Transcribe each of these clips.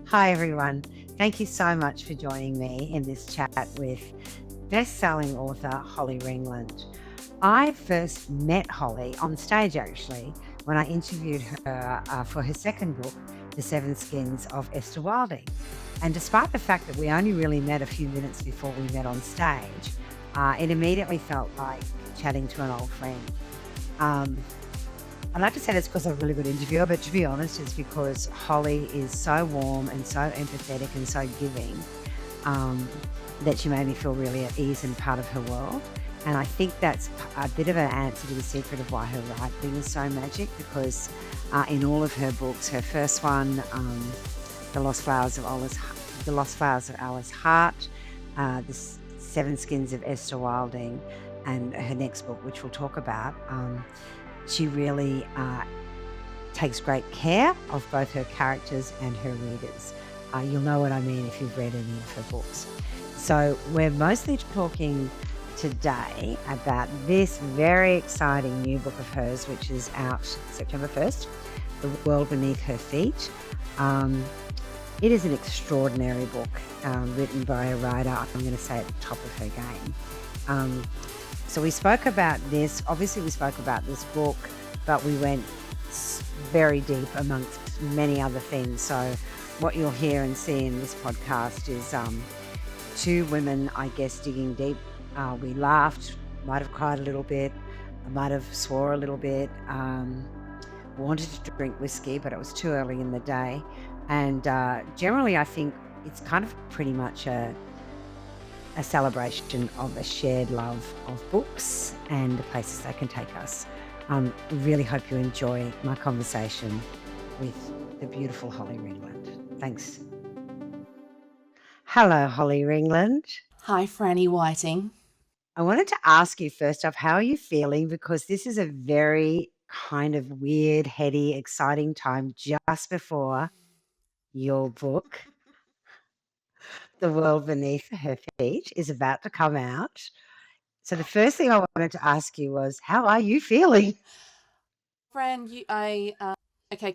Hi, everyone. Thank you so much for joining me in this chat with best-selling author Holly Ringland. I first met Holly on stage, actually, when I interviewed her for her second book, The Seven Skins of Esther Wilding. And despite the fact that we only really met a few minutes before we met on stage, it immediately felt like chatting to an old friend. I'd like to say that's because I'm a really good interviewer, but to be honest, it's because Holly is so warm and so empathetic and so giving that she made me feel really at ease and part of her world. And I think that's a bit of an answer to the secret of why her writing is so magic, because in all of her books, her first one, The Lost Flowers of Alice Hart, The Seven Skins of Esther Wilding, and her next book, which we'll talk about, she really takes great care of both her characters and her readers. You'll know what I mean if you've read any of her books. So we're mostly talking today about this very exciting new book of hers, which is out September 1st, The World Beneath Her Feet. It is an extraordinary book written by a writer, I'm going to say, at the top of her game. So we spoke about this. Obviously, we spoke about this book, but we went very deep amongst many other things. So what you'll hear and see in this podcast is two women, I guess, digging deep. We laughed, might have cried a little bit, I might have swore a little bit, wanted to drink whiskey, but it was too early in the day. And generally, I think it's kind of pretty much a celebration of a shared love of books and the places they can take us. Really hope you enjoy my conversation with the beautiful Holly Ringland. Thanks. Hello, Holly Ringland. Hi, Franny Whiting. I wanted to ask you first off, how are you feeling? Because this is a very kind of weird, heady, exciting time just before your book, The World Beneath Her Feet, is about to come out. So the first thing I wanted to ask you was, how are you feeling? Fran,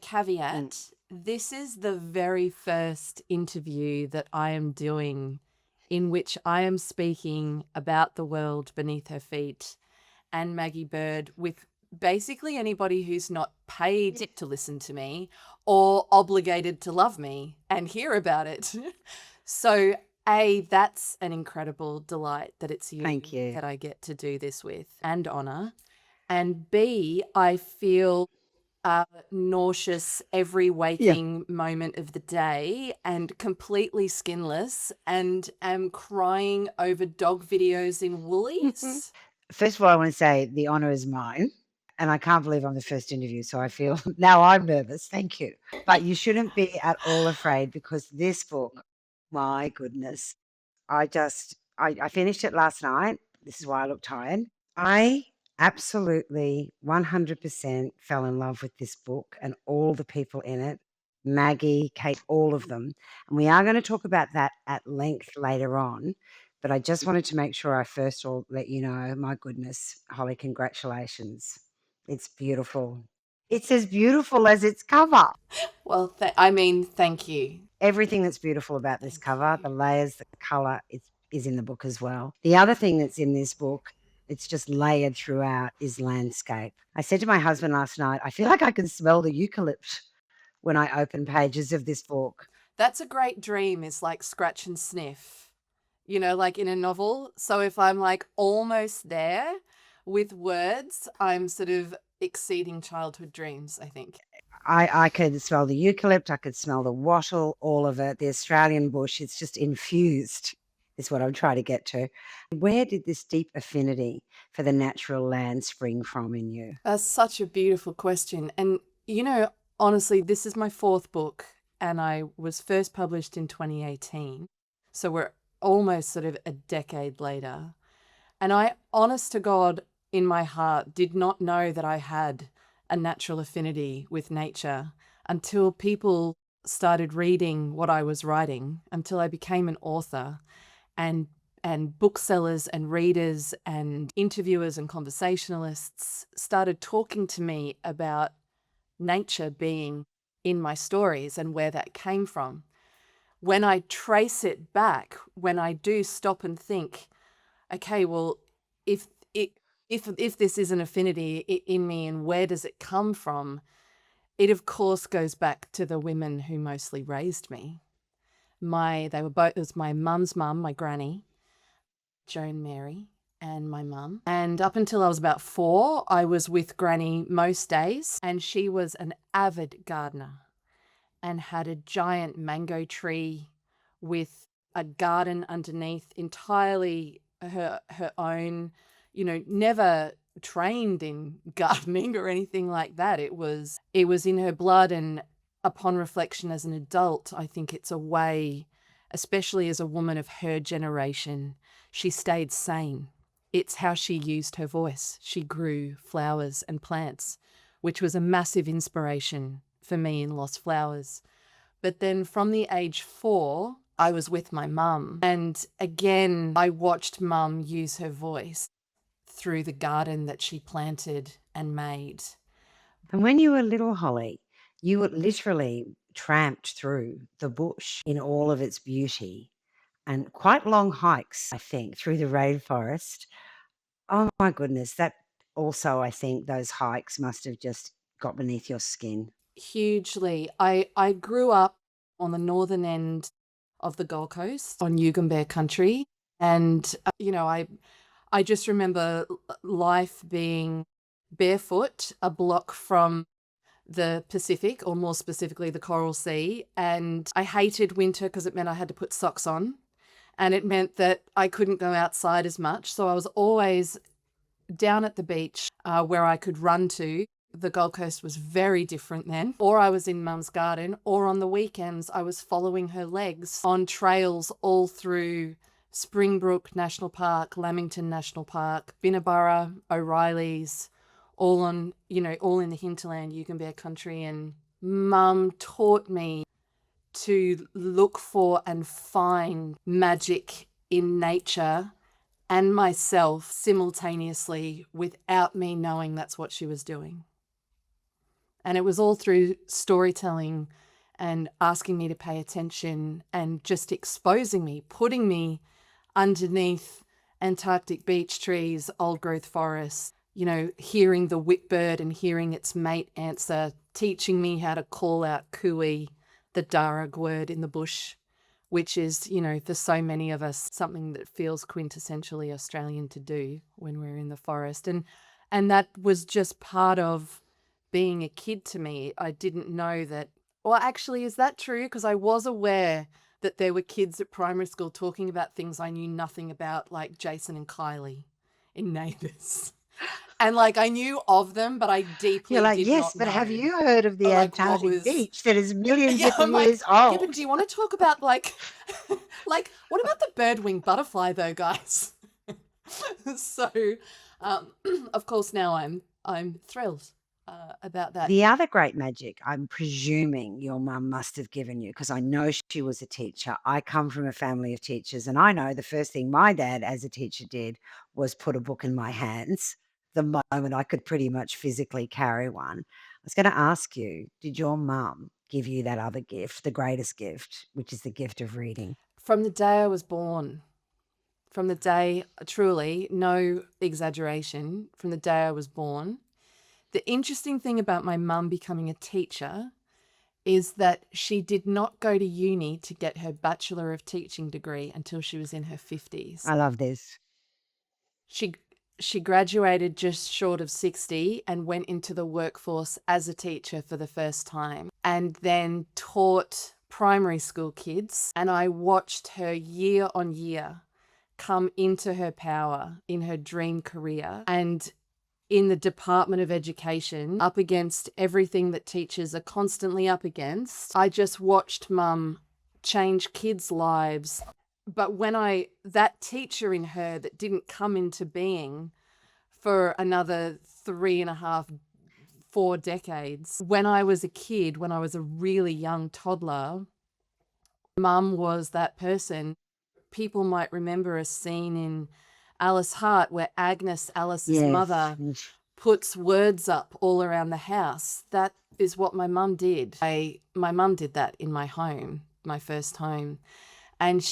caveat. This is the very first interview that I am doing in which I am speaking about the world beneath her feet and Maggie Bird with basically anybody who's not paid to listen to me or obligated to love me and hear about it. So that's an incredible delight that it's you, Thank you. that I get to do this with, and honor. And B, I feel nauseous every waking moment of the day and completely skinless and am crying over dog videos in Woolies. First of all, I want to say the honor is mine. And I can't believe I'm the first interview, so I feel now I'm nervous. Thank you. But you shouldn't be at all afraid, because this book, my goodness, I finished it last night. This is why I look tired. I absolutely 100% fell in love with this book and all the people in it. Maggie, Kate, all of them. And we are going to talk about that at length later on. But I just wanted to make sure I first all let you know, my goodness, Holly, congratulations. It's beautiful. It's as beautiful as its cover. Well, thank you. Everything that's beautiful about this cover, the layers, the colour, is in the book as well. The other thing that's in this book, it's just layered throughout, is landscape. I said to my husband last night, I feel like I can smell the eucalypt when I open pages of this book. That's a great dream, is like scratch and sniff, like in a novel. So if I'm like almost there with words, I'm sort of exceeding childhood dreams, I think. I could smell the eucalypt, I could smell the wattle, all of it. The Australian bush, it's just infused, is what I'm trying to get to. Where did this deep affinity for the natural land spring from in you? That's such a beautiful question. And, honestly, this is my fourth book, and I was first published in 2018. So we're almost sort of a decade later. And I, honest to God, in my heart, did not know that I had a natural affinity with nature until people started reading what I was writing, until I became an author, and booksellers and readers and interviewers and conversationalists started talking to me about nature being in my stories and where that came from. when I trace it back, when I do stop and think, okay, well, if it if this is an affinity in me, and where does it come from? It of course goes back to the women who mostly raised me. They were both, it was my mum's mum, my granny, Joan Mary, and my mum. And up until I was about 4, I was with Granny most days, and she was an avid gardener and had a giant mango tree with a garden underneath, entirely her own, never trained in gardening or anything like that. It was in her blood, and upon reflection as an adult, I think it's a way, especially as a woman of her generation, she stayed sane. It's how she used her voice. She grew flowers and plants, which was a massive inspiration for me in Lost Flowers. But then from the age 4, I was with my mum. And again, I watched mum use her voice through the garden that she planted and made. And when you were little, Holly, you were literally tramped through the bush in all of its beauty, and quite long hikes, I think, through the rainforest. Oh my goodness, that also, I think those hikes must have just got beneath your skin. Hugely. I grew up on the northern end of the Gold Coast on Yugambeh country. And, I just remember life being barefoot a block from the Pacific, or more specifically the Coral Sea. And I hated winter because it meant I had to put socks on. And it meant that I couldn't go outside as much. So I was always down at the beach where I could run to. The Gold Coast was very different then. Or I was in Mum's garden, or on the weekends I was following her legs on trails all through Springbrook National Park, Lamington National Park, Binnaburra, O'Reilly's, all in the hinterland, Yugambeh country. And Mum taught me to look for and find magic in nature and myself simultaneously without me knowing that's what she was doing. And it was all through storytelling and asking me to pay attention and just exposing me, putting me underneath Antarctic beech trees, old growth forests, hearing the whipbird and hearing its mate answer, teaching me how to call out cooey, the Darug word in the bush, which is, for so many of us, something that feels quintessentially Australian to do when we're in the forest. And that was just part of being a kid to me. I didn't know that. Well, actually, is that true? Because I was aware that there were kids at primary school talking about things I knew nothing about, like Jason and Kylie in Neighbours. And I knew of them, but I deeply You're like, did yes, not but know. have you heard of the What Antarctic was beach that is millions Yeah, of I'm years yeah, old? but do you want to talk about what about the bird-winged butterfly though, guys? So, of course, now I'm thrilled about that. The other great magic, I'm presuming your mum must have given you, because I know she was a teacher. I come from a family of teachers, and I know the first thing my dad as a teacher did was put a book in my hands the moment I could pretty much physically carry one. I was going to ask you, did your mum give you that other gift, the greatest gift, which is the gift of reading? From the day I was born, from the day, truly, no exaggeration, from the day I was born. The interesting thing about my mum becoming a teacher is that she did not go to uni to get her Bachelor of Teaching degree until she was in her 50s. I love this. She graduated just short of 60 and went into the workforce as a teacher for the first time, and then taught primary school kids. And I watched her year on year come into her power in her dream career and in the Department of Education, up against everything that teachers are constantly up against. I just watched Mum change kids' lives. But that teacher in her that didn't come into being for another 3.5, 4 decades, when I was a kid, when I was a really young toddler, Mum was that person. People might remember a scene in Alice Hart where Agnes, Alice's mother, puts words up all around the house. That is what my mum did. My mum did that in my home. my first home. And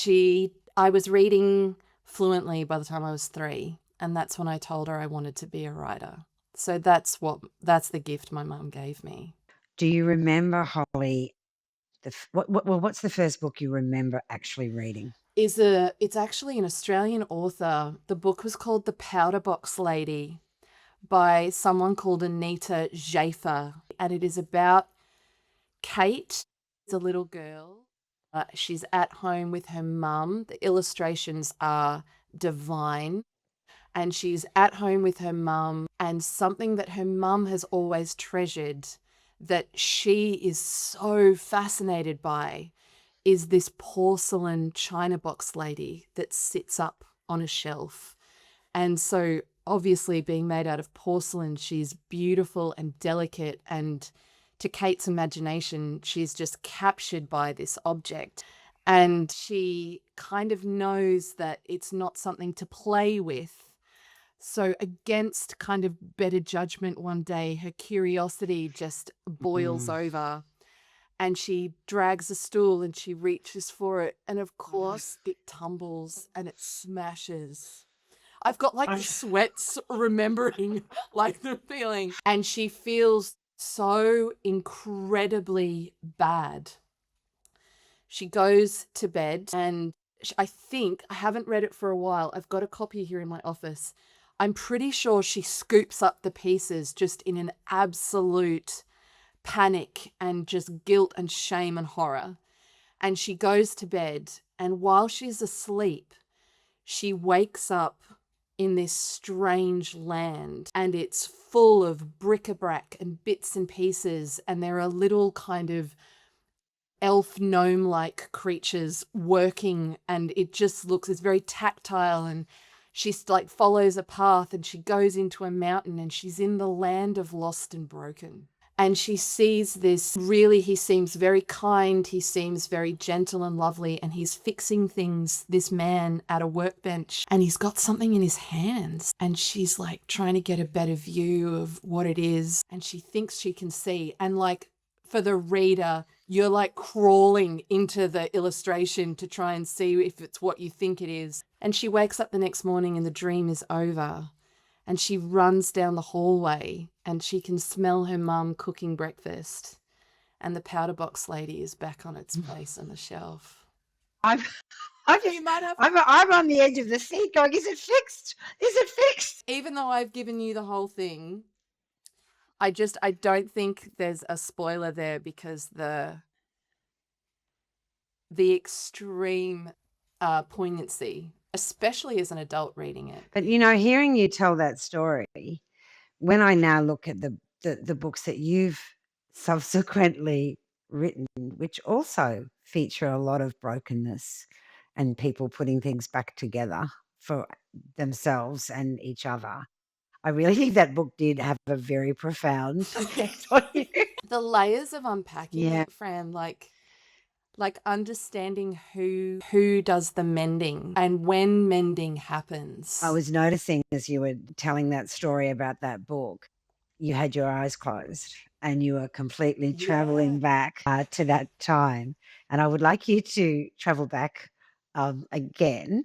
I was reading fluently by the time I was 3. And that's when I told her I wanted to be a writer. So that's the gift my mum gave me. Do you remember, Holly, what's the first book you remember actually reading? It's actually an Australian author. The book was called The Powder Box Lady by someone called Anita Schaefer. And it is about Kate, the little girl. She's at home with her mum. The illustrations are divine. And she's at home with her mum, and something that her mum has always treasured that she is so fascinated by is this porcelain china box lady that sits up on a shelf. And so obviously being made out of porcelain, she's beautiful and delicate, and to Kate's imagination, she's just captured by this object. And she kind of knows that it's not something to play with. So against kind of better judgment one day, her curiosity just boils over, and she drags a stool and she reaches for it. And of course it tumbles and it smashes. I've got like sweats remembering like the feeling. And she feels so incredibly bad. She goes to bed, and I think, I haven't read it for a while, I've got a copy here in my office. I'm pretty sure she scoops up the pieces just in an absolute panic and just guilt and shame and horror. And she goes to bed, and while she's asleep, she wakes up in this strange land, and it's full of bric-a-brac and bits and pieces, and there are little kind of elf gnome-like creatures working, and it's very tactile, and she like follows a path, and she goes into a mountain, and she's in the land of lost and broken. And she sees this, really, he seems very kind, he seems very gentle and lovely, and he's fixing things, this man, at a workbench, and he's got something in his hands, and she's like trying to get a better view of what it is, and she thinks she can see, and like for the reader, you're like crawling into the illustration to try and see if it's what you think it is. And she wakes up the next morning and the dream is over. And she runs down the hallway and she can smell her mum cooking breakfast. And the powder box lady is back on its place on the shelf. You might have. I'm on the edge of the seat going, is it fixed? Is it fixed? Even though I've given you the whole thing, I don't think there's a spoiler there, because the extreme poignancy, especially as an adult reading it. But, hearing you tell that story, when I now look at the books that you've subsequently written, which also feature a lot of brokenness and people putting things back together for themselves and each other, I really think that book did have a very profound effect on you. The layers of unpacking Yeah. it, Fran, like understanding who does the mending and when mending happens. I was noticing as you were telling that story about that book, you had your eyes closed and you were completely traveling back to that time. And I would like you to travel back again.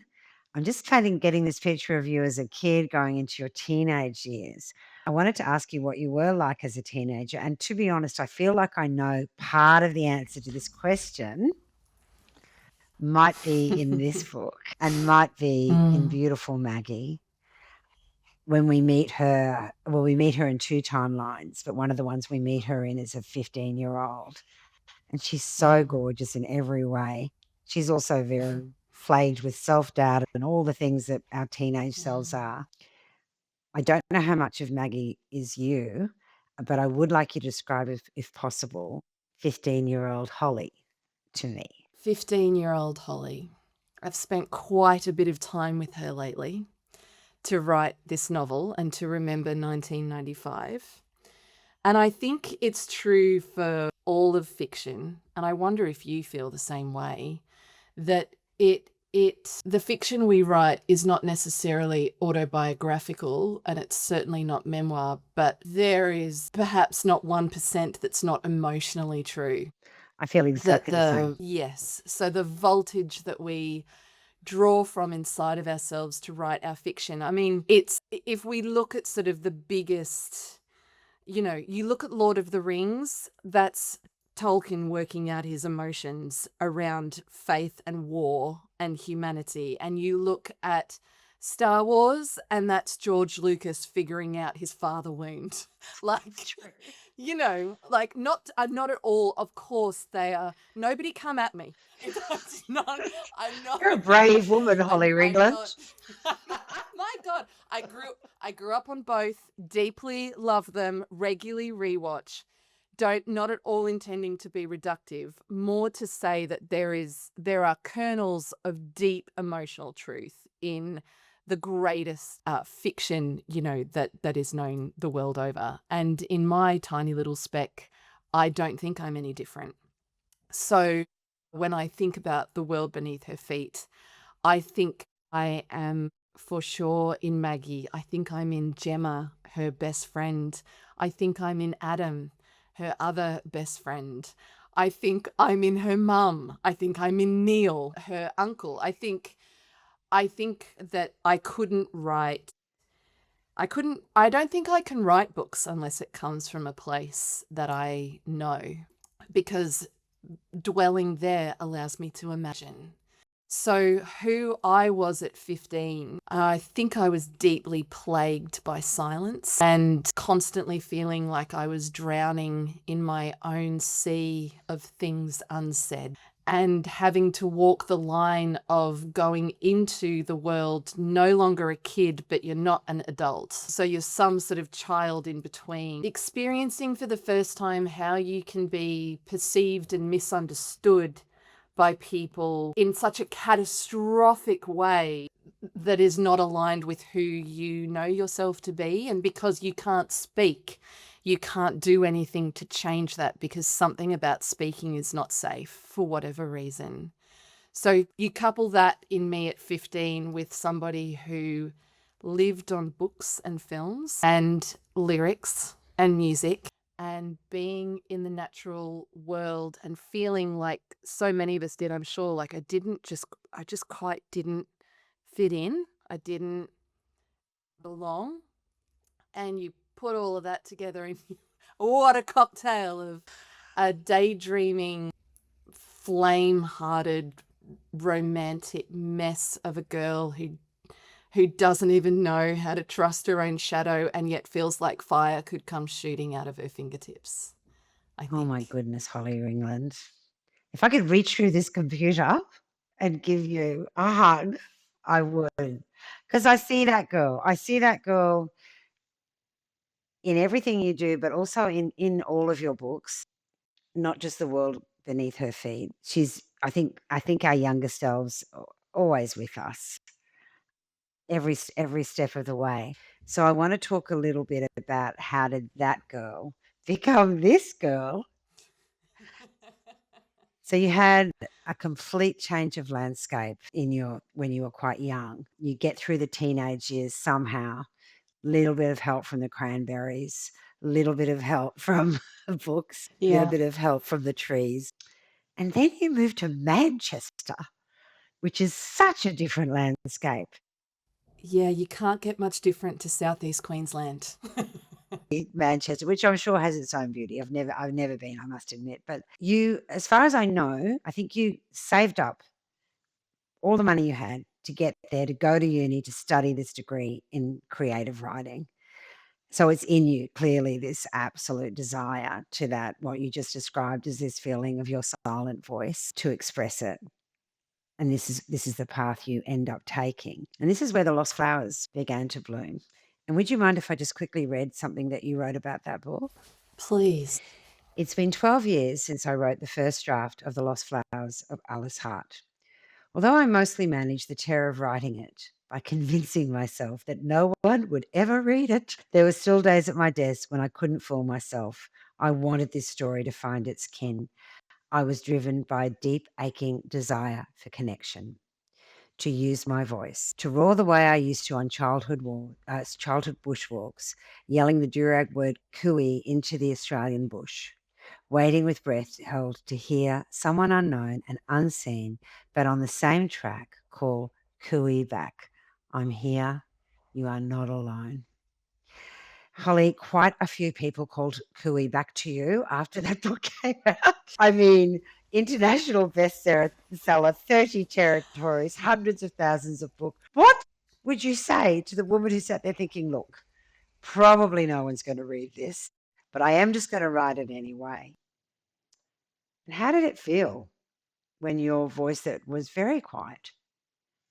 I'm just getting this picture of you as a kid going into your teenage years. I wanted to ask you what you were like as a teenager. And to be honest, I feel like I know part of the answer to this question might be in this book and might be in Beautiful Maggie. When we meet her, we meet her in 2 timelines, but one of the ones we meet her in is a 15-year-old. And she's so gorgeous in every way. She's also very plagued with self-doubt and all the things that our teenage selves are. I don't know how much of Maggie is you, but I would like you to describe, if possible, 15-year-old Holly to me. 15-year-old Holly. I've spent quite a bit of time with her lately to write this novel and to remember 1995. And I think it's true for all of fiction, and I wonder if you feel the same way, that the fiction we write is not necessarily autobiographical, and it's certainly not memoir, but there is perhaps not 1% that's not emotionally true. I feel exactly the same. Yes. So the voltage that we draw from inside of ourselves to write our fiction. I mean, it's if we look at sort of the biggest, you look at Lord of the Rings, that's Tolkien working out his emotions around faith and war and humanity. And you look at Star Wars, and that's George Lucas figuring out his father wound. Like, like not at all. Of course they are. Nobody come at me. That's not. I'm not. You're a brave woman, Holly I'm not. Ringland. My God, I grew up on both. Deeply love them. Regularly rewatch. Not at all intending to be reductive. More to say that there are kernels of deep emotional truth in the greatest fiction, that is known the world over. And in my tiny little speck, I don't think I'm any different. So when I think about the world beneath her feet, I think I am for sure in Maggie. I think I'm in Gemma, her best friend. I think I'm in Adam, her other best friend. I think I'm in her mum. I think I'm in Neil, her uncle. I think that I don't think I can write books unless it comes from a place that I know, because dwelling there allows me to imagine. So who I was at 15, I think I was deeply plagued by silence and constantly feeling like I was drowning in my own sea of things unsaid, and having to walk the line of going into the world no longer a kid, but you're not an adult. So you're some sort of child in between, experiencing for the first time how you can be perceived and misunderstood by people in such a catastrophic way that is not aligned with who you know yourself to be. And because you can't speak, you can't do anything to change that, because something about speaking is not safe for whatever reason. So you couple that in me at 15 with somebody who lived on books and films and lyrics and music, and being in the natural world and feeling like so many of us did, I'm sure, like I just quite didn't fit in. I didn't belong. And you put all of that together, and what a cocktail of a daydreaming, flame-hearted, romantic mess of a girl who doesn't even know how to trust her own shadow, and yet feels like fire could come shooting out of her fingertips, I think. Oh my goodness, Holly Ringland. If I could reach through this computer and give you a hug, I would. Because I see that girl. I see that girl in everything you do, but also in all of your books, not just the world beneath her feet. I think our younger selves are always with us every step of the way. So I want to talk a little bit about how did that girl become this girl. So you had a complete change of landscape when you were quite young. You get through the teenage years somehow, little bit of help from the Cranberries, little bit of help from books, little bit of help from the trees. And then you move to Manchester, which is such a different landscape. Yeah, you can't get much different to Southeast Queensland. Manchester, which I'm sure has its own beauty. I've never been, I must admit. But you, as far as I know, I think you saved up all the money you had to get there, to go to uni, to study this degree in creative writing. So it's in you, clearly, this absolute desire to that, what you just described as this feeling of your silent voice, to express it. And this is the path you end up taking. And this is where the lost flowers began to bloom. And would you mind if I just quickly read something that you wrote about that book? Please. It's been 12 years since I wrote the first draft of The Lost Flowers of Alice Hart. Although I mostly managed the terror of writing it by convincing myself that no one would ever read it, there were still days at my desk when I couldn't fool myself. I wanted this story to find its kin. I was driven by a deep, aching desire for connection, to use my voice, to roar the way I used to on childhood bushwalks, yelling the Durag word cooey into the Australian bush. waiting with breath held to hear someone unknown and unseen, but on the same track, call Cooey back. I'm here. You are not alone. Holly, quite a few people called Cooey back to you after that book came out. I mean, international bestseller, 30 territories, hundreds of thousands of books. What would you say to the woman who sat there thinking, look, probably no one's going to read this, but I am just going to write it anyway? And how did it feel when your voice that was very quiet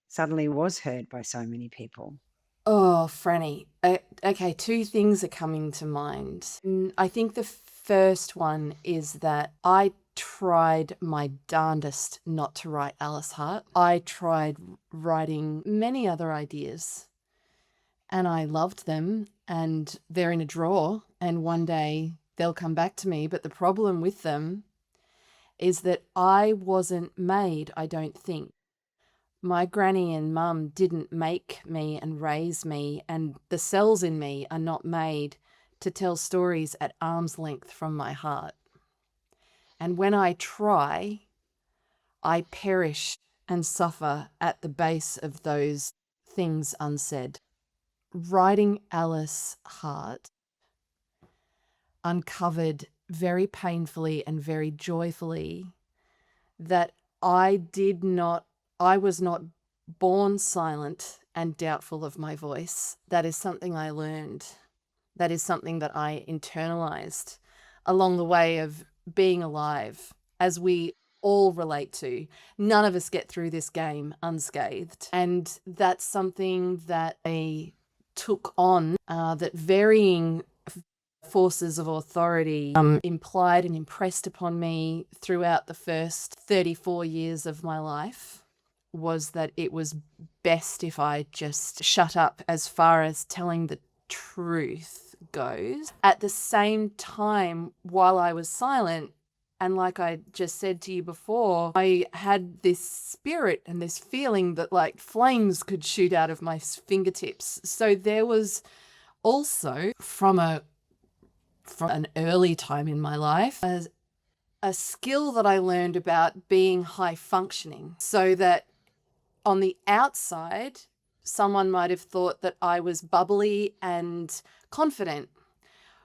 suddenly was heard by so many people? Oh, Franny. Okay, two things are coming to mind. I think the first one is that I tried my darndest not to write Alice Hart. I tried writing many other ideas and I loved them and they're in a drawer and one day they'll come back to me. But the problem with them is that I wasn't made, I don't think. My granny and mum didn't make me and raise me, and the cells in me are not made to tell stories at arm's length from my heart. And when I try, I perish and suffer at the base of those things unsaid. Writing Alice Hart uncovered very painfully and very joyfully that I was not born silent and doubtful of my voice. That is something I learned. That is something that I internalized along the way of being alive, as we all relate to. None of us get through this game unscathed. And that's something that I took on, that varying forces of authority implied and impressed upon me throughout the first 34 years of my life, was that it was best if I just shut up as far as telling the truth goes. At the same time, while I was silent, and like I just said to you before, I had this spirit and this feeling that like flames could shoot out of my fingertips. So there was also, from an early time in my life, a skill that I learned about being high functioning, so that on the outside, someone might have thought that I was bubbly and confident,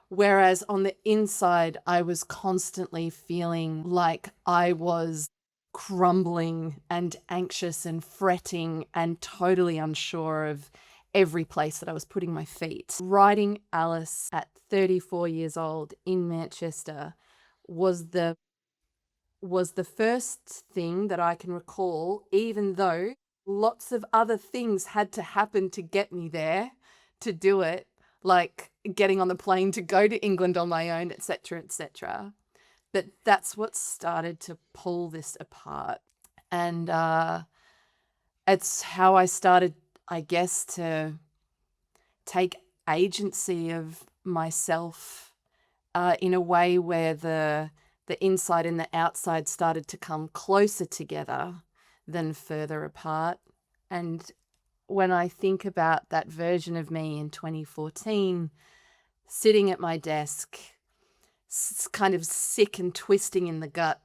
whereas on the inside, I was constantly feeling like I was crumbling and anxious and fretting and totally unsure of every place that I was putting my feet. Writing Alice at 34 years old in Manchester was the first thing that I can recall, even though lots of other things had to happen to get me there to do it, like getting on the plane to go to England on my own, etc., etc. But that's what started to pull this apart. And it's how I started, I guess, to take agency of myself in a way where the inside and the outside started to come closer together than further apart. And when I think about that version of me in 2014, sitting at my desk, kind of sick and twisting in the gut,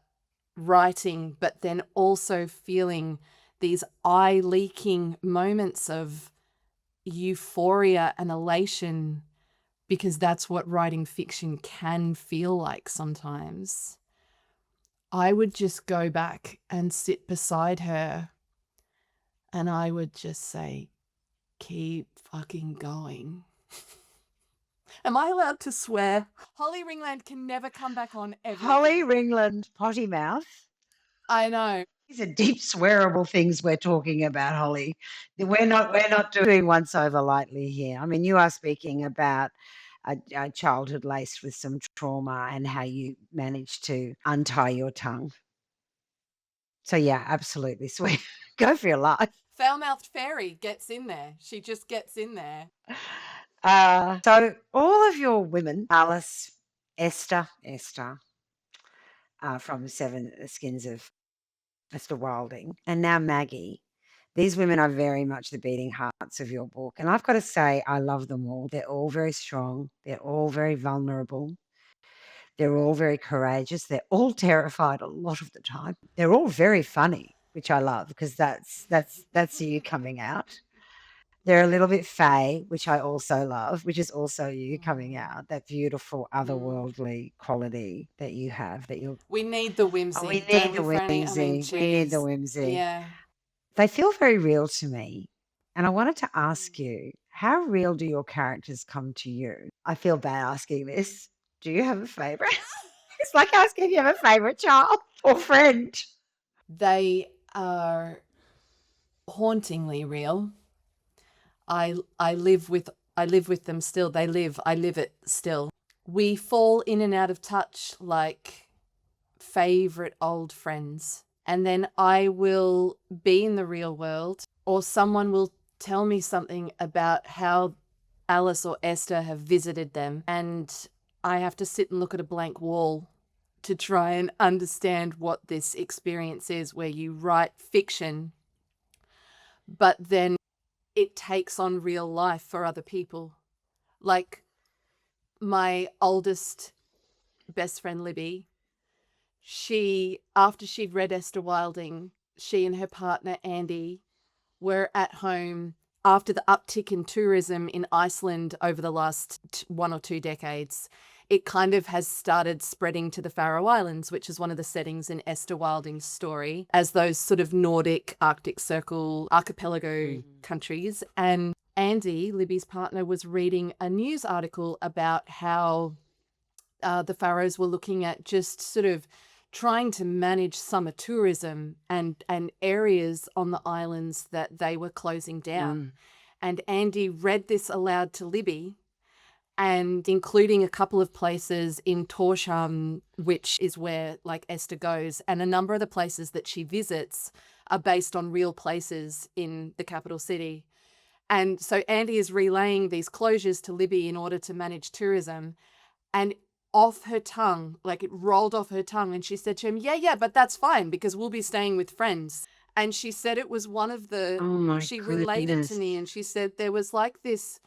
writing, but then also feeling these eye-leaking moments of euphoria and elation, because that's what writing fiction can feel like sometimes, I would just go back and sit beside her and I would just say, keep fucking going. Am I allowed to swear? Holly Ringland can never come back on ever. Holly Ringland, potty mouth. I know. These are deep swearable things we're talking about, Holly. We're not doing once over lightly here. I mean, you are speaking about a childhood laced with some trauma and how you managed to untie your tongue. So yeah, absolutely sweet. Go for your life. Foul-mouthed fairy gets in there. She just gets in there. So all of your women, Alice, Esther, from Seven Skins of Mr. Wilding, and now Maggie. These women are very much the beating hearts of your book. And I've got to say, I love them all. They're all very strong. They're all very vulnerable. They're all very courageous. They're all terrified a lot of the time. They're all very funny, which I love because that's you coming out. They're a little bit fey, which I also love, which is also you coming out. That beautiful otherworldly quality that you have. We need the Oh, we whimsy, don't need we, the Franny? I mean, whimsy. We need the geez. whimsy. Yeah. They feel very real to me. And I wanted to Mm. ask you, how real do your characters come to you? I feel bad asking this. Do you have a favorite? It's like asking if you have a favorite child or friend. They are hauntingly real. I live with them still. They live, I live it still. We fall in and out of touch like favorite old friends. And then I will be in the real world, or someone will tell me something about how Alice or Esther have visited them, and I have to sit and look at a blank wall to try and understand what this experience is, where you write fiction, but then it takes on real life for other people. Like my oldest best friend, Libby, after she'd read Esther Wilding, she and her partner, Andy, were at home after the uptick in tourism in Iceland over the last 1 or 2 decades. It kind of has started spreading to the Faroe Islands, which is one of the settings in Esther Wilding's story, as those sort of Nordic Arctic Circle archipelago countries. And Andy, Libby's partner, was reading a news article about how the Faroes were looking at just sort of trying to manage summer tourism and areas on the islands that they were closing down. And Andy read this aloud to Libby, and including a couple of places in Tórshavn, which is where like Esther goes, and a number of the places that she visits are based on real places in the capital city. And so Andy is relaying these closures to Libby in order to manage tourism, and off her tongue, like it rolled off her tongue, and she said to him, yeah, but that's fine because we'll be staying with friends. And she said it was one of the, Oh my she goodness. related to me, and she said there was like this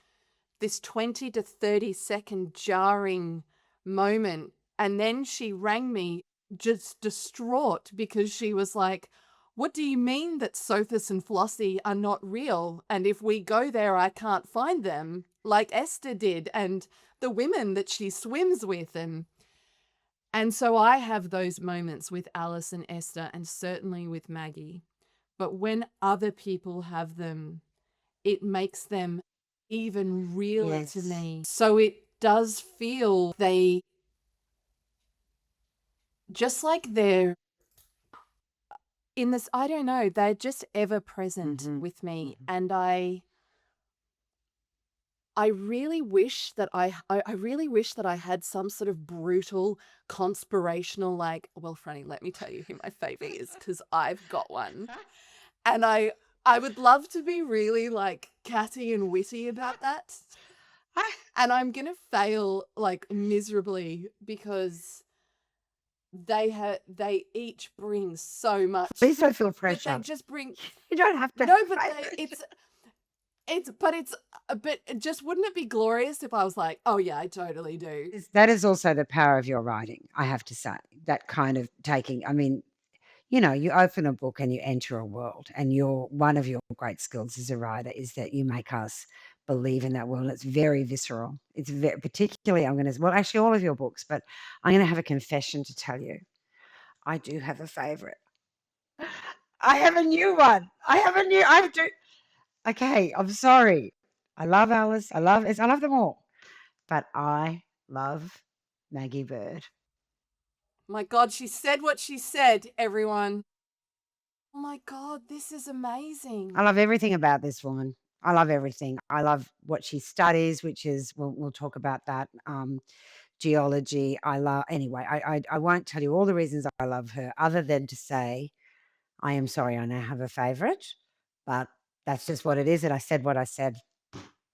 20 to 30 second jarring moment. And then she rang me just distraught because she was like, what do you mean that Sophus and Flossie are not real? And if we go there, I can't find them like Esther did and the women that she swims with. And so I have those moments with Alice and Esther, and certainly with Maggie. But when other people have them, it makes them even realer to Yes. me. So it does feel they, just like they're in this, I don't know, they're just ever present with me. And I really wish that I really wish that I had some sort of brutal conspirational, like, well, Franny, let me tell you who my favourite is, because I've got one. And I would love to be really like catty and witty about that. And I'm going to fail like miserably because they each bring so much. Please don't feel But pressure. they just bring, You don't have to. no, but but just wouldn't it be glorious if I was like, oh yeah, I totally do. That is also the power of your writing, I have to say. That kind of taking, I mean, you know, you open a book and you enter a world, and one of your great skills as a writer is that you make us believe in that world. It's very visceral. It's very, particularly, well, actually all of your books, but I'm going to have a confession to tell you. I do have a favorite. I have a new one. Okay, I'm sorry. I love Alice. I love them all. But I love Maggie Bird. My God, she said what she said, everyone. Oh my God, this is amazing. I love everything about this woman. I love everything. I love what she studies, which is, we'll talk about that, geology. Anyway, I won't tell you all the reasons I love her other than to say, I am sorry I now have a favourite, but that's just what it is. And I said what I said.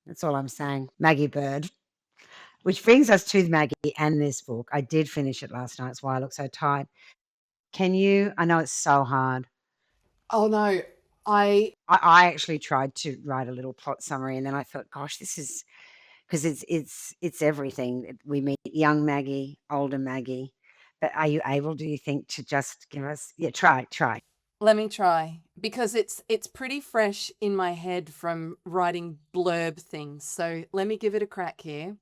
That's all I'm saying. Maggie Bird. Which brings us to Maggie and this book. I did finish it last night. That's why I look so tired. I know it's so hard. Oh no, I actually tried to write a little plot summary, and then I thought, gosh, this is because it's everything. We meet young Maggie, older Maggie. But are you able, do you think, to just give us, yeah, try. Let me try, because it's pretty fresh in my head from writing blurb things. So let me give it a crack here.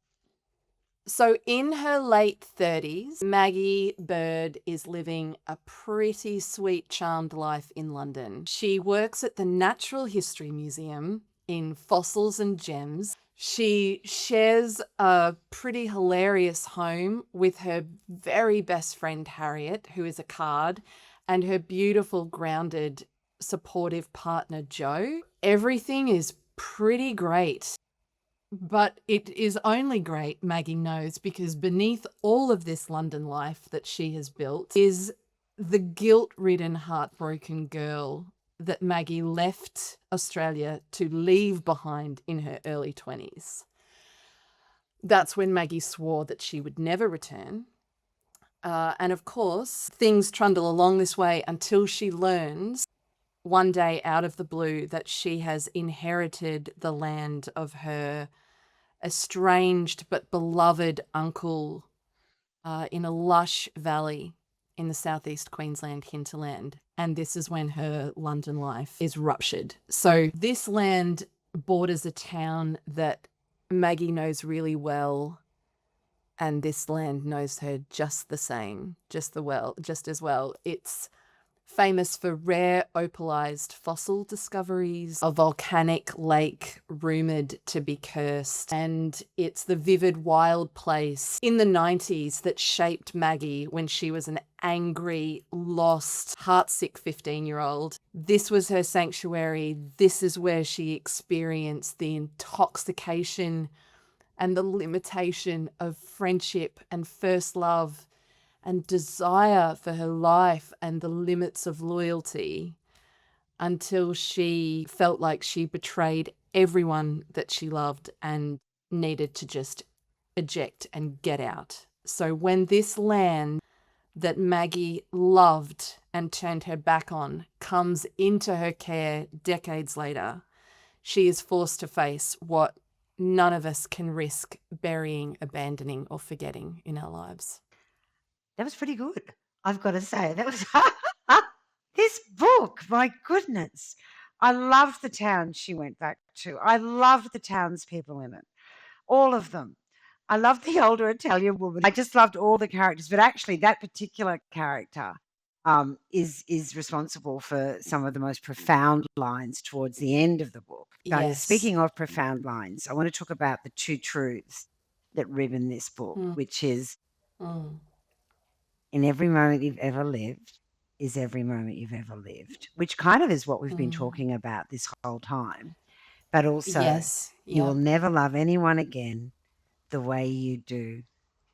So in her late 30s, Maggie Bird is living a pretty sweet, charmed life in London. She works at the Natural History Museum in Fossils and Gems. She shares a pretty hilarious home with her very best friend, Harriet, who is a card, and her beautiful, grounded, supportive partner, Joe. Everything is pretty great. But it is only great, Maggie knows, because beneath all of this London life that she has built is the guilt-ridden, heartbroken girl that Maggie left Australia to leave behind in her early 20s. That's when Maggie swore that she would never return. And of course, things trundle along this way until she learns one day out of the blue that she has inherited the land of her estranged but beloved uncle in a lush valley in the southeast Queensland hinterland. And this is when her London life is ruptured. So this land borders a town that Maggie knows really well, and this land knows her just the same, just as well. It's famous for rare opalized fossil discoveries, a volcanic lake rumored to be cursed, and it's the vivid wild place in the 90s that shaped Maggie when she was an angry, lost, heartsick 15-year-old. This was her sanctuary. This is where she experienced the intoxication and the limitation of friendship and first love and desire for her life and the limits of loyalty, until she felt like she betrayed everyone that she loved and needed to just eject and get out. So when this land that Maggie loved and turned her back on comes into her care decades later, she is forced to face what none of us can risk burying, abandoning, or forgetting in our lives. That was pretty good, I've got to say. That was this book, my goodness. I love the town she went back to. I love the townspeople in it, all of them. I love the older Italian woman. I just loved all the characters, but actually that particular character is responsible for some of the most profound lines towards the end of the book. Yes. Speaking of profound lines, I want to talk about the two truths that ribbon this book, which is in every moment you've ever lived is every moment you've ever lived, which kind of is what we've been talking about this whole time. But also, Yes. you will Yep. never love anyone again the way you do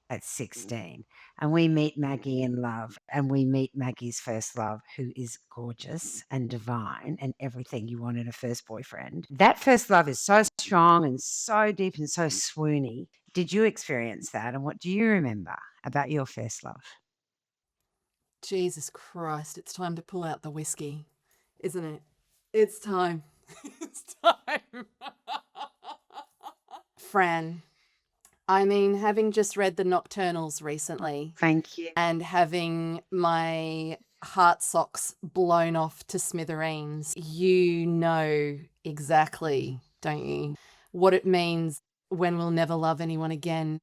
at 16. And we meet Maggie in love, and we meet Maggie's first love, who is gorgeous and divine and everything you want in a first boyfriend. That first love is so strong and so deep and so swoony. Did you experience that? And what do you remember about your first love? Jesus Christ, it's time to pull out the whiskey, isn't it? It's time. It's time. Fran, I mean, having just read the Nocturnals recently Thank you. and having my heart socks blown off to smithereens, you know exactly, don't you, what it means when we'll never love anyone again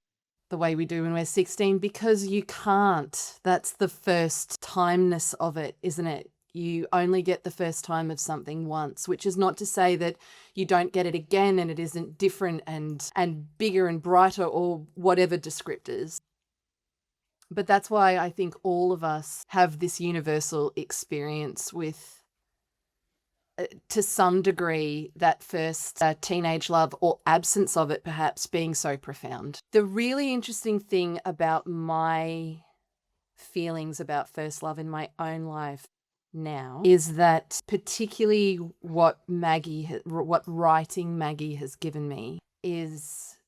the way we do when we're 16, because you can't. That's the first timeness of it, isn't it? You only get the first time of something once, which is not to say that you don't get it again and it isn't different and bigger and brighter or whatever descriptors. But that's why I think all of us have this universal experience with, to some degree, that first teenage love or absence of it perhaps being so profound. The really interesting thing about my feelings about first love in my own life now is that particularly what writing Maggie has given me is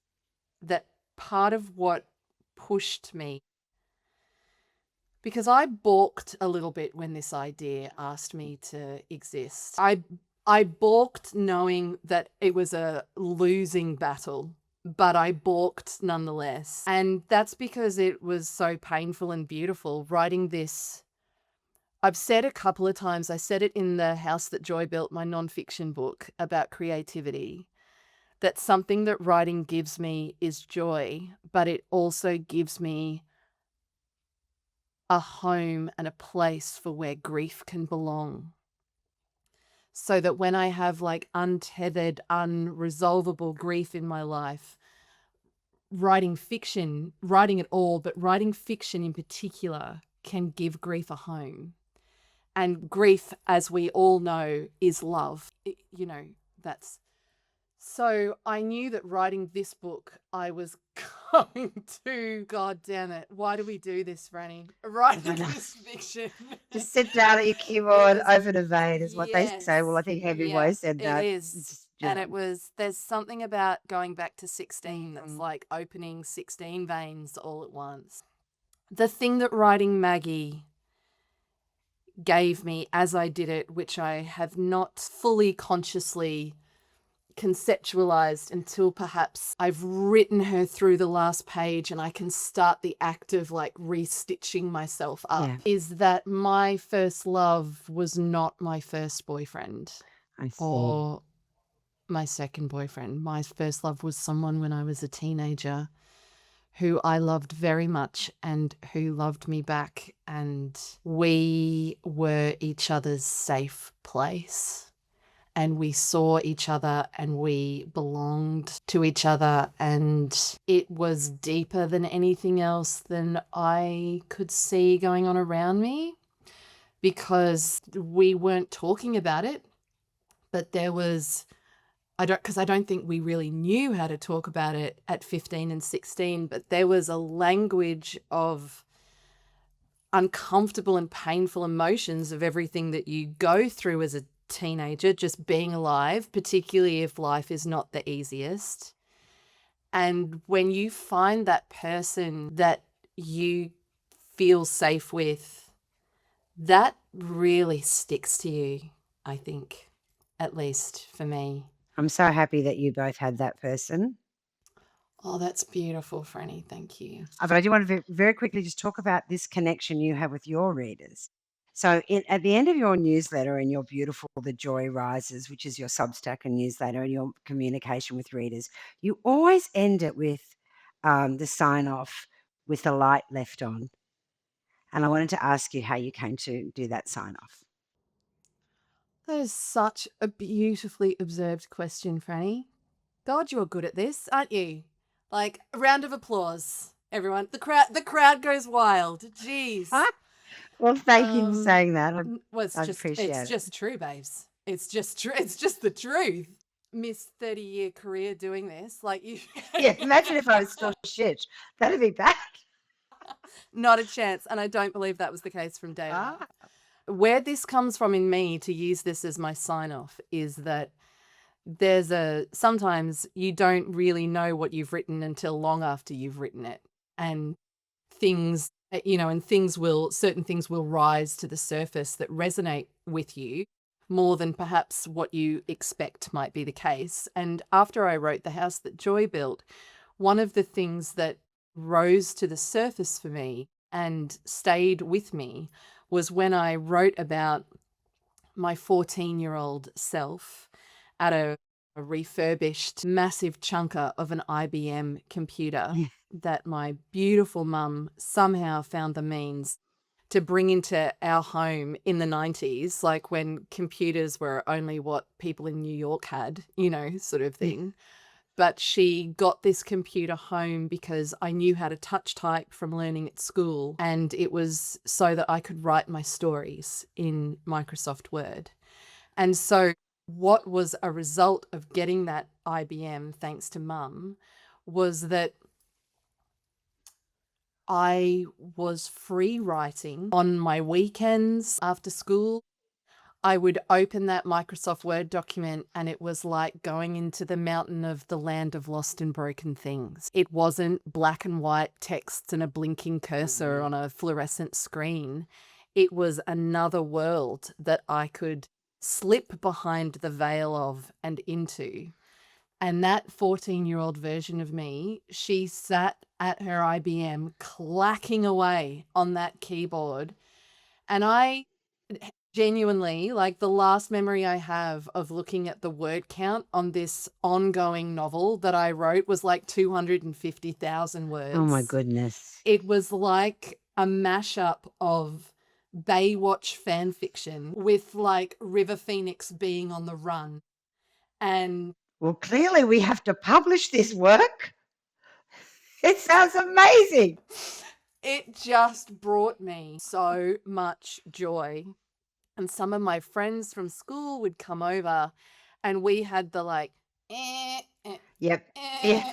that part of what pushed me, because I balked a little bit when this idea asked me to exist. I balked knowing that it was a losing battle, but I balked nonetheless. And that's because it was so painful and beautiful writing this. I've said a couple of times, I said it in The House That Joy Built, my nonfiction book about creativity, that something that writing gives me is joy, but it also gives me a home and a place for where grief can belong. So that when I have like untethered, unresolvable grief in my life, writing fiction, writing it all, but writing fiction in particular can give grief a home. And grief, as we all know, is love. That's. So I knew that writing this book, I was going to, God damn it, why do we do this, Franny? Writing this fiction. Just sit down at your keyboard, was- open a vein is what they say. Well, I think yes, Hemingway said that. It is. And it was, there's something about going back to 16 that's like opening 16 veins all at once. The thing that writing Maggie gave me as I did it, which I have not fully consciously conceptualized until perhaps I've written her through the last page and I can start the act of like restitching myself up, is that my first love was not my first boyfriend or my second boyfriend. My first love was someone when I was a teenager who I loved very much and who loved me back, and we were each other's safe place. And we saw each other and we belonged to each other, and it was deeper than anything else than I could see going on around me, because we weren't talking about it, but there was, because I don't think we really knew how to talk about it at 15 and 16, but there was a language of uncomfortable and painful emotions of everything that you go through as a teenager, just being alive, particularly if life is not the easiest. And when you find that person that you feel safe with, that really sticks to you, I think, at least for me. I'm so happy that you both had that person. Oh, that's beautiful, Franny. Thank you. But I do want to very quickly just talk about this connection you have with your readers. So at the end of your newsletter and your beautiful The Joy Rises, which is your Substack and newsletter and your communication with readers, you always end it with the sign off with the light left on. And I wanted to ask you how you came to do that sign off. That is such a beautifully observed question, Franny. God, you're good at this, aren't you? Like, a round of applause, everyone. The crowd goes wild. Jeez. Well, thank you for saying that. I appreciate it. It's just true, babes. It's just true. It's just the truth. Miss 30-year career doing this, like you. Yeah, imagine if I was still shit. That'd be bad. Not a chance, and I don't believe that was the case from day one. Where this comes from in me to use this as my sign-off is that sometimes you don't really know what you've written until long after you've written it, and certain things will rise to the surface that resonate with you more than perhaps what you expect might be the case. And after I wrote The House That Joy Built, one of the things that rose to the surface for me and stayed with me was when I wrote about my 14-year-old self at a refurbished massive chunker of an IBM computer that my beautiful mum somehow found the means to bring into our home in the 90s, like when computers were only what people in New York had, sort of thing. But she got this computer home because I knew how to touch type from learning at school, and it was so that I could write my stories in Microsoft Word. And so what was a result of getting that IBM, thanks to Mum, was that I was free writing on my weekends after school. I would open that Microsoft Word document and it was like going into the mountain of the land of lost and broken things. It wasn't black and white text and a blinking cursor on a fluorescent screen. It was another world that I could slip behind the veil of and into. And that 14-year-old version of me, she sat at her IBM clacking away on that keyboard. And I genuinely, like, the last memory I have of looking at the word count on this ongoing novel that I wrote was like 250,000 words. Oh my goodness. It was like a mashup of Baywatch fan fiction with like River Phoenix being on the run. And Well, clearly we have to publish this work. It sounds amazing. it just brought me so much joy. And some of my friends from school would come over and we had the like Yep. Yeah.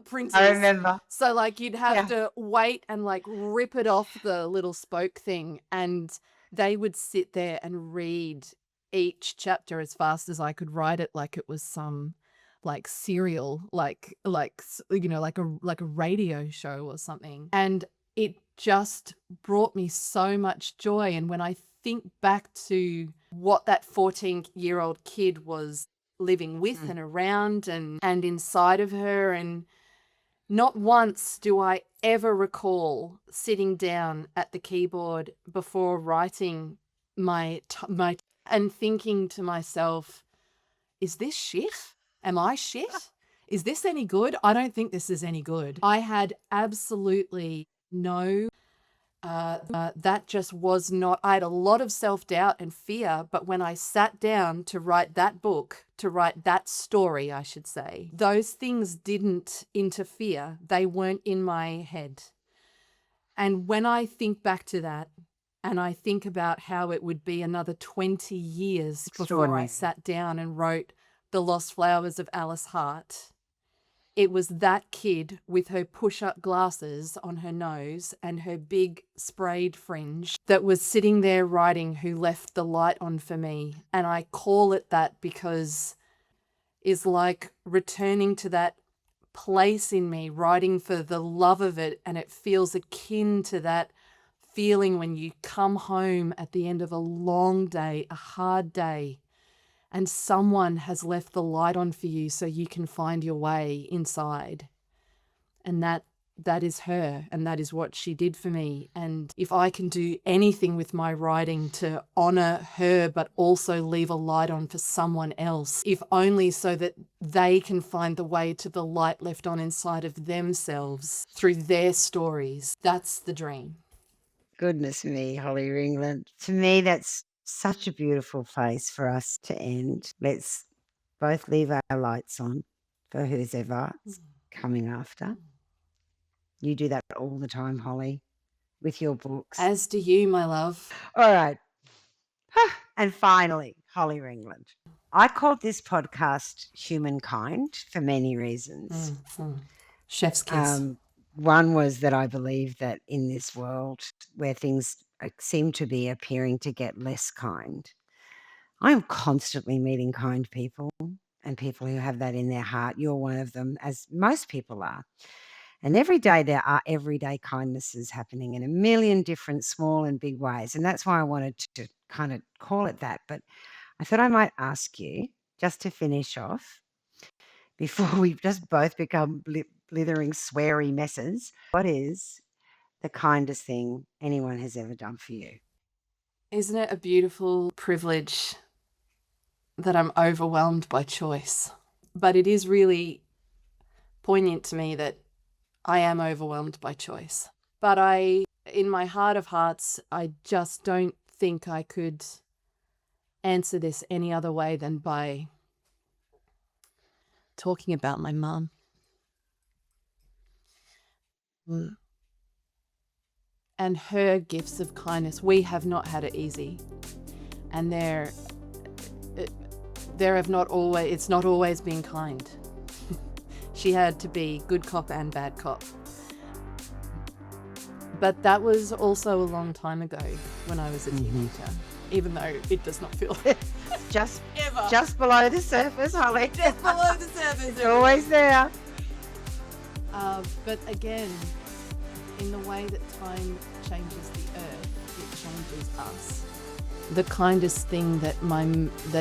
printers. I remember. So like you'd have Yeah. to wait and like rip it off the little spoke thing, and they would sit there and read each chapter as fast as I could write it, like it was some like serial, like you know, like a radio show or something. And it just brought me so much joy. And when I think back to what that 14-year-old kid was living with and around and inside of her, and not once do I ever recall sitting down at the keyboard before writing my and thinking to myself, is this shit? Am I shit? Is this any good? I don't think this is any good. I had absolutely no that just was not, I had a lot of self-doubt and fear, but when I sat down to write that book, to write that story, I should say, those things didn't interfere. They weren't in my head. And when I think back to that, and I think about how it would be another 20 years before I Extraordinary. sat down and wrote The Lost Flowers of Alice Hart, it was that kid with her push-up glasses on her nose and her big sprayed fringe that was sitting there writing who left the light on for me. And I call it that because it's like returning to that place in me, writing for the love of it, and it feels akin to that feeling when you come home at the end of a long day, a hard day, and someone has left the light on for you so you can find your way inside. And that is her, and that is what she did for me. And if I can do anything with my writing to honor her but also leave a light on for someone else, if only so that they can find the way to the light left on inside of themselves through their stories, that's the dream. Goodness me, Holly Ringland. To me, that's such a beautiful place for us to end. Let's both leave our lights on for who's ever coming after. You do that all the time, Holly, with your books. As do you, my love. All right. And finally, Holly Ringland. I called this podcast Humankind for many reasons. Chef's kiss. One was that I believe that in this world where things seem to be appearing to get less kind, I am constantly meeting kind people and people who have that in their heart. You're one of them, as most people are. And every day there are everyday kindnesses happening in a million different small and big ways. And that's why I wanted to kind of call it that. But I thought I might ask you, just to finish off, before we just both become blithering, sweary messes, what is the kindest thing anyone has ever done for you? Isn't it a beautiful privilege that I'm overwhelmed by choice? But it is really poignant to me that I am overwhelmed by choice. But in my heart of hearts, I just don't think I could answer this any other way than by talking about my mum. And her gifts of kindness. We have not had it easy. And it's not always been kind. She had to be good cop and bad cop. But that was also a long time ago when I was a teenager, even though it does not feel Just ever. just below the surface, Holly. Just below the surface. It's always there. But again, in the way that time changes the earth, it changes us. The kindest thing that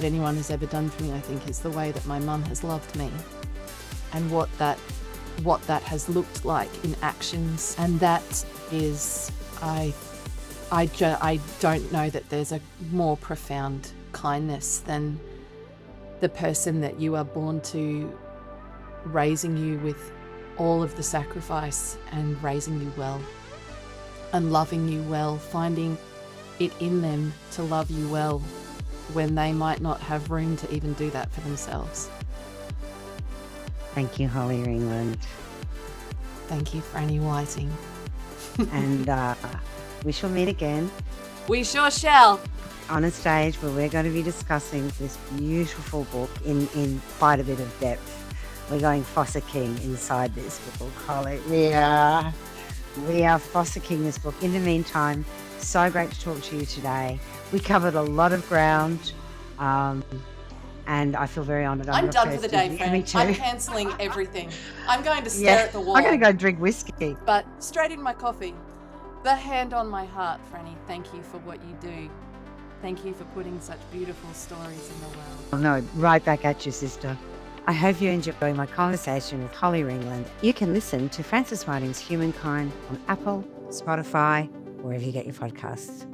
anyone has ever done for me, I think, is the way that my mum has loved me. and what that has looked like in actions. And that is, I don't know that there's a more profound kindness than the person that you are born to, raising you with all of the sacrifice and raising you well and loving you well, finding it in them to love you well when they might not have room to even do that for themselves. Thank you, Holly Ringland. Thank you, Franny Whiting. And we shall meet again We sure shall. on a stage where we're going to be discussing this beautiful book in quite a bit of depth. We're going Foster King inside this book, Holly. We are Foster King this book. In the meantime, so great to talk to you today. We covered a lot of ground, and I feel very honoured. I'm done for the day, Me Franny. too. I'm cancelling everything. I'm going to stare at the wall. I'm going to go drink whiskey. But straight in my coffee. The hand on my heart, Franny. Thank you for what you do. Thank you for putting such beautiful stories in the world. Oh, no, right back at you, sister. I hope you enjoyed my conversation with Holly Ringland. You can listen to Frances Whiting's Humankind on Apple, Spotify, wherever you get your podcasts.